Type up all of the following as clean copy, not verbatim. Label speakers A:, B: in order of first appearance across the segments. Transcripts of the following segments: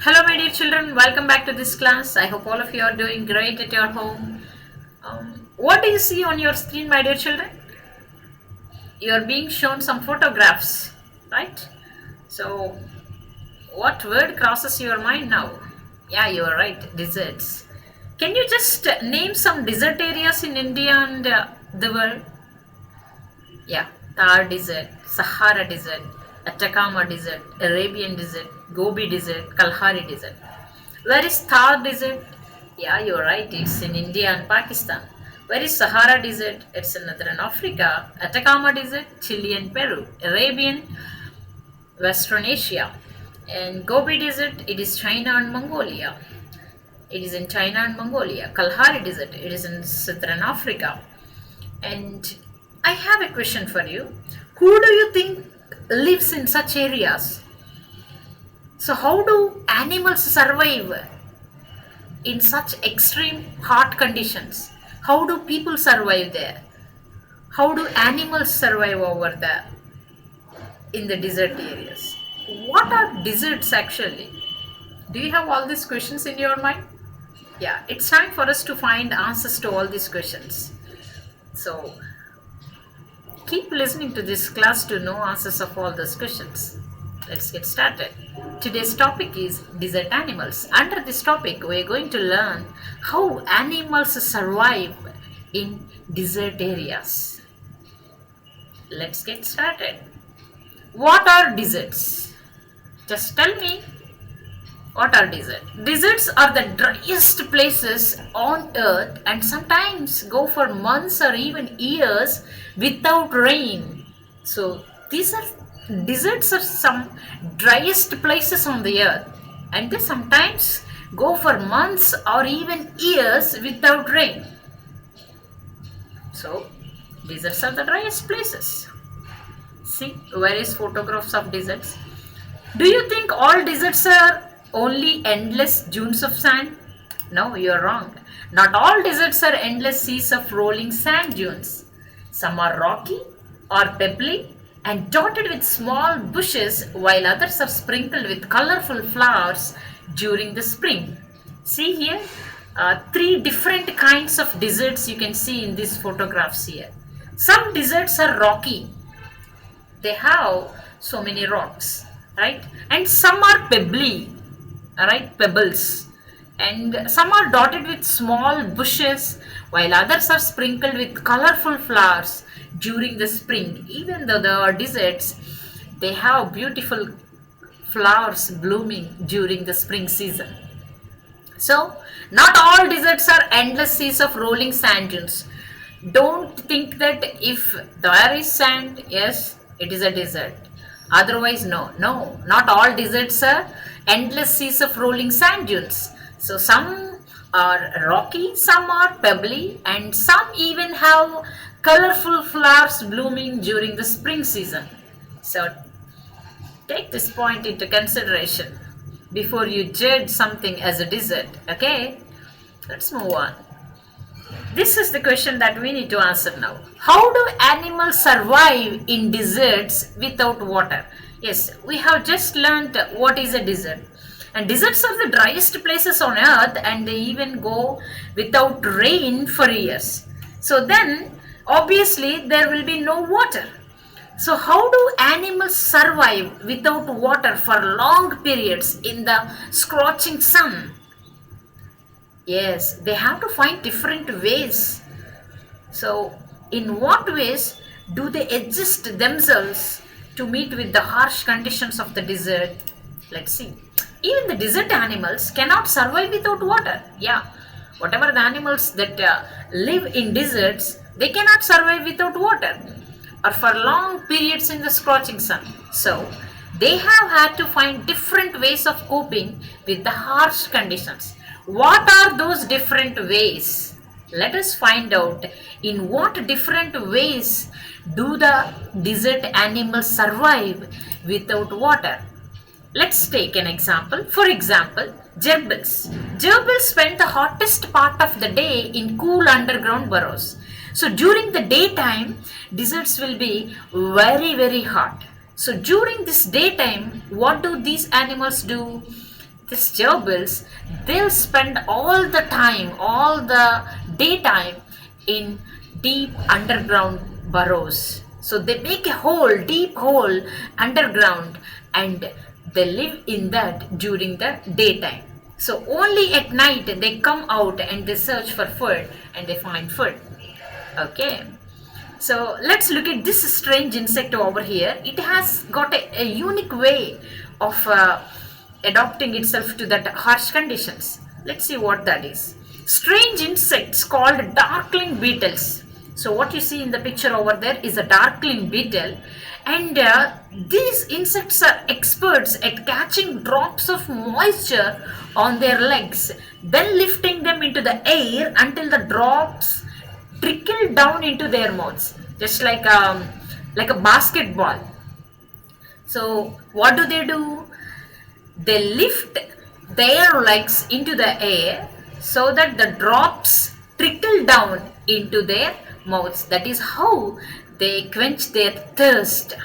A: Hello, my dear children. Welcome back to this class. I hope all of you are doing great at your home. What do you see on your screen, my dear children? You are being shown some photographs, right? So, what word crosses your mind now? Yeah, you are right. Deserts. Can you just name some desert areas in India and the world? Yeah, Thar Desert, Sahara Desert, Atacama Desert, Arabian Desert, Gobi Desert, Kalahari Desert. Where is Thar Desert? Yeah, you're right. It's in India and Pakistan. Where is Sahara Desert? It's in Northern Africa. Atacama Desert, Chile and Peru. Arabian, Western Asia. And Gobi Desert, it is China and Mongolia. It is in China and Mongolia. Kalahari Desert, it is in Southern Africa. And I have a question for you. Who do you think lives in such areas? So, how do animals survive in such extreme hot conditions? How do people survive there? How do animals survive over there in the desert areas? What are deserts actually? Do you have all these questions in your mind? Yeah, it's time for us to find answers to all these questions. So, keep listening to this class to know answers of all those questions. Let's get started. Today's topic is desert animals. Under this topic, we are going to learn how animals survive in desert areas. Let's get started. What are deserts? Just tell me, what are deserts? Deserts are the driest places on earth and sometimes go for months or even years without rain. So these are deserts are some driest places on the earth and they sometimes go for months or even years without rain. So deserts are the driest places. See various photographs of deserts. Do you think all deserts are only endless dunes of sand? No, you're wrong. Not all deserts are endless seas of rolling sand dunes. Some are rocky or pebbly and dotted with small bushes, while others are sprinkled with colorful flowers during the spring. See here, three different kinds of deserts you can see in these photographs here. Some deserts are rocky, they have so many rocks, right? And some are pebbly, right? Pebbles. And some are dotted with small bushes, while others are sprinkled with colorful flowers during the spring. Even though they are deserts, they have beautiful flowers blooming during the spring season. So, not all deserts are endless seas of rolling sand dunes. Don't think that if there is sand, yes, it is a desert. Otherwise, no, no, not all deserts are endless seas of rolling sand dunes. So, some are rocky, some are pebbly, and some even have colorful flowers blooming during the spring season. So, take this point into consideration before you judge something as a desert. Okay, let's move on. This is the question that we need to answer now. How do animals survive in deserts without water? Yes, we have just learned what is a desert. And deserts are the driest places on earth and they even go without rain for years. So then, obviously, there will be no water. So, how do animals survive without water for long periods in the scorching sun? Yes, they have to find different ways. So, in what ways do they adjust themselves to meet with the harsh conditions of the desert? Let's see. Even the desert animals cannot survive without water. Yeah, whatever the animals that live in deserts, they cannot survive without water or for long periods in the scorching sun. So, they have had to find different ways of coping with the harsh conditions. What are those different ways? Let us find out in what different ways do the desert animals survive without water. Let's take an example. For example, gerbils. Gerbils spend the hottest part of the day in cool underground burrows. So during the daytime, deserts will be very hot. So during this daytime, what do these animals do? these gerbils, they'll spend all the time, all the daytime in deep underground burrows. So they make a hole, deep hole underground, and they live in that during the daytime. So only at night they come out and they search for food and they find food. Okay. So let's look at this strange insect over here. It has got a unique way of adapting itself to that harsh conditions. Let's see what that is. Strange insects called darkling beetles. So what you see in the picture over there is a darkling beetle, and these insects are experts at catching drops of moisture on their legs, then lifting them into the air until the drops trickle down into their mouths, just like a basketball. So what do? They lift their legs into the air so that the drops trickle down into their mouths. That is how they quench their thirst.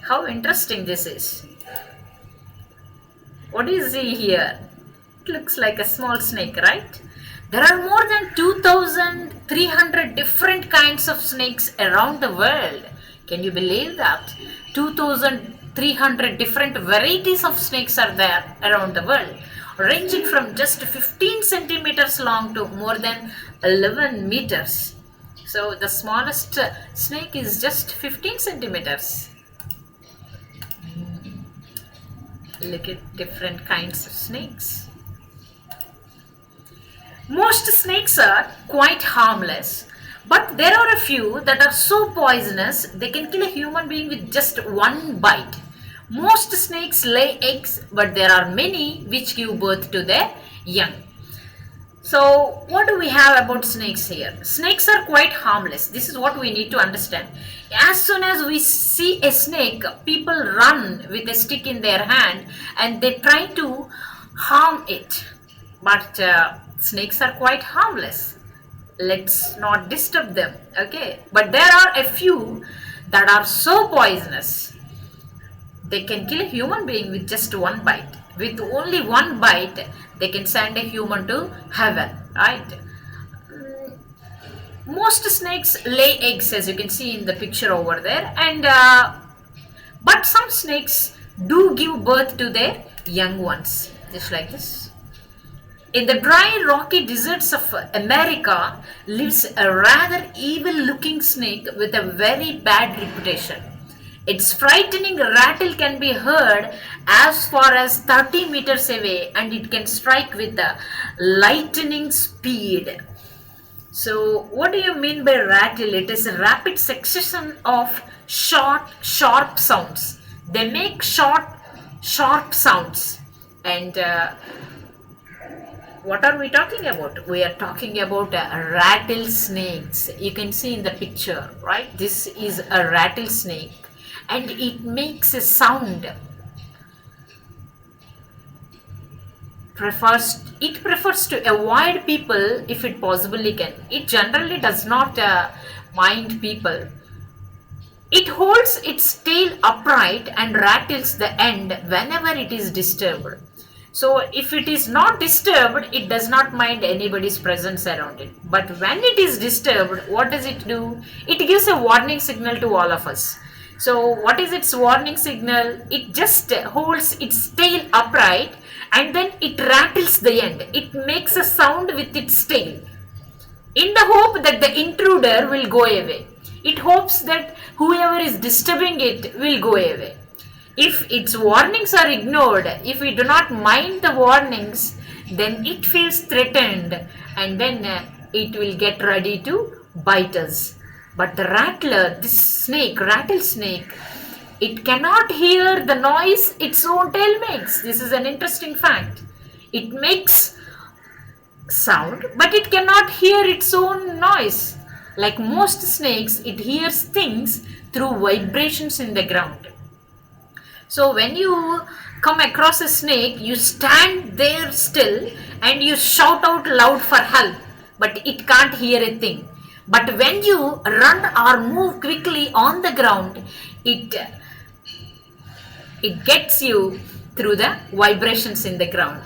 A: How interesting this is. What do you see here? It looks like a small snake, right? There are more than 2,300 different kinds of snakes around the world. Can you believe that? 2,300 different varieties of snakes are there around the world, ranging from just 15 centimeters long to more than 11 meters. So the smallest snake is just 15 centimeters. Look at different kinds of snakes. Most snakes are quite harmless, but there are a few that are so poisonous they can kill a human being with just one bite. Most snakes lay eggs, but there are many which give birth to their young. So, what do we have about snakes here? Snakes are quite harmless. This is what we need to understand. As soon as we see a snake, people run with a stick in their hand and they try to harm it. But snakes are quite harmless. Let's not disturb them. Okay. But there are a few that are so poisonous. They can kill a human being with just one bite. With only one bite, they can send a human to heaven, right? Most snakes lay eggs, as you can see in the picture over there, and but some snakes do give birth to their young ones, just like this. In the dry, rocky deserts of America lives a rather evil-looking snake with a very bad reputation. Its frightening rattle can be heard as far as 30 meters away, and it can strike with a lightning speed. So, what do you mean by rattle? It is a rapid succession of short, sharp sounds. They make short, sharp sounds. And what are we talking about? We are talking about rattlesnakes. You can see in the picture, right? This is a rattlesnake, and it makes a sound. It prefers to avoid people if it possibly can. It generally does not mind people. It holds its tail upright and rattles the end whenever it is disturbed. So if it is not disturbed, it does not mind anybody's presence around it. But when it is disturbed, what does it do? It gives a warning signal to all of us. So what is its warning signal? It just holds its tail upright and then it rattles the end. It makes a sound with its tail in the hope that the intruder will go away. It hopes that whoever is disturbing it will go away. If its warnings are ignored, if we do not mind the warnings, then it feels threatened and then it will get ready to bite us. But the rattler, this snake, rattlesnake, it cannot hear the noise its own tail makes. This is an interesting fact. It makes sound, but it cannot hear its own noise. Like most snakes, it hears things through vibrations in the ground. So when you come across a snake, you stand there still and you shout out loud for help, but it can't hear a thing. But when you run or move quickly on the ground, it gets you through the vibrations in the ground.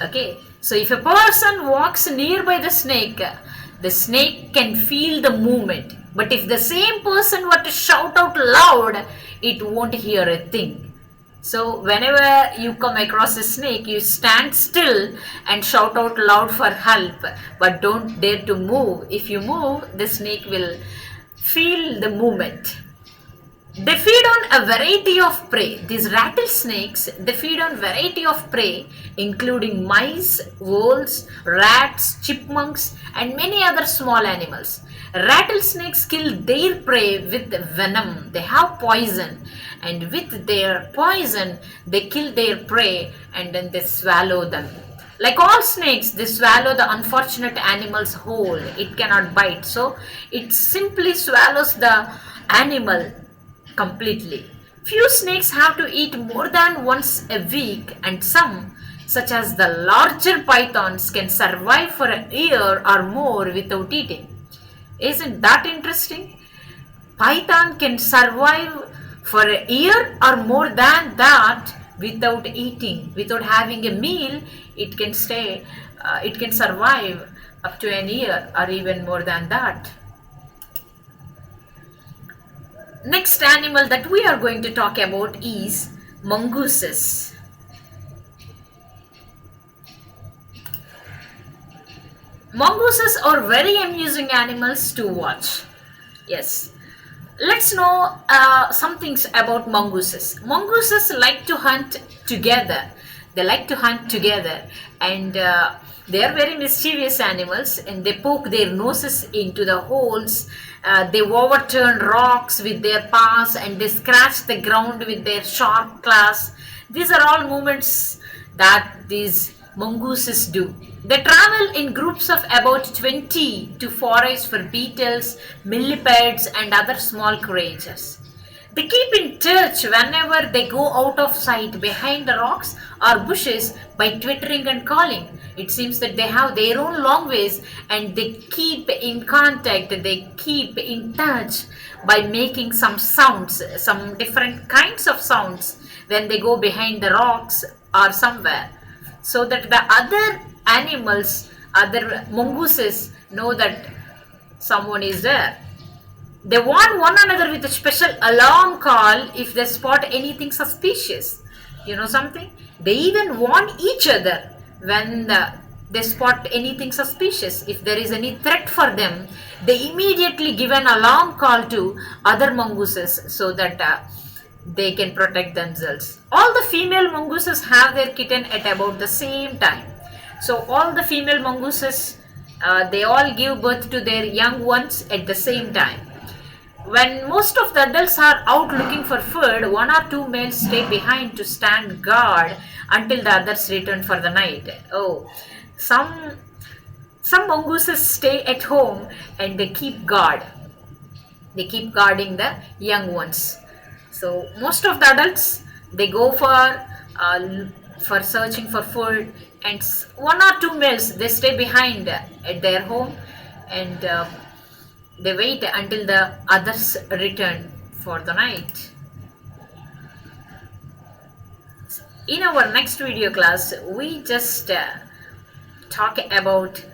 A: Okay, so if a person walks nearby the snake can feel the movement. But if the same person were to shout out loud, it won't hear a thing. So whenever you come across a snake, you stand still and shout out loud for help, but don't dare to move. If you move, the snake will feel the movement. They feed on a variety of prey. These rattlesnakes, they feed on variety of prey, including mice, voles, rats, chipmunks, and many other small animals. Rattlesnakes kill their prey with venom. They have poison, and with their poison, they kill their prey and then they swallow them. Like all snakes, they swallow the unfortunate animals whole. It cannot bite, so it simply swallows the animal completely. Few snakes have to eat more than once a week, and some, such as the larger pythons, can survive for a year or more without eating. Isn't that interesting? Python can survive for a year or more than that without eating, without having a meal. It can it can survive up to an year or even more than that. Next animal that we are going to talk about is mongooses. Mongooses are very amusing animals to watch. Yes. Let's know some things about mongooses. Mongooses like to hunt together. They like to hunt together, and they are very mischievous animals, and they poke their noses into the holes. They overturn rocks with their paws, and they scratch the ground with their sharp claws. These are all movements that these mongooses do. They travel in groups of about 20 to forage for beetles, millipedes, and other small creatures. They keep in touch whenever they go out of sight behind the rocks or bushes by twittering and calling. It seems that they have their own language and they keep in contact, they keep in touch by making some sounds, some different kinds of sounds when they go behind the rocks or somewhere, so that the other animals, other mongooses know that someone is there. They warn one another with a special alarm call if they spot anything suspicious. You know something? They even warn each other when they spot anything suspicious. If there is any threat for them, they immediately give an alarm call to other mongooses so that they can protect themselves. All the female mongooses have their kitten at about the same time. So all the female mongooses, they all give birth to their young ones at the same time. When most of the adults are out looking for food, one or two males stay behind to stand guard until the others return for the night. Oh, some some mongooses stay at home and they keep guard. They keep guarding the young ones. So most of the adults, they go for searching for food, and one or two males, they stay behind at their home, and they wait until the others return for the night. In our next video class, we just talk about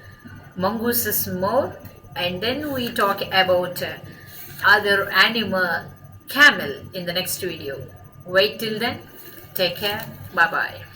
A: mongooses more, and then we talk about other animal, camel, in the next video. Wait till then. Take care. Bye bye.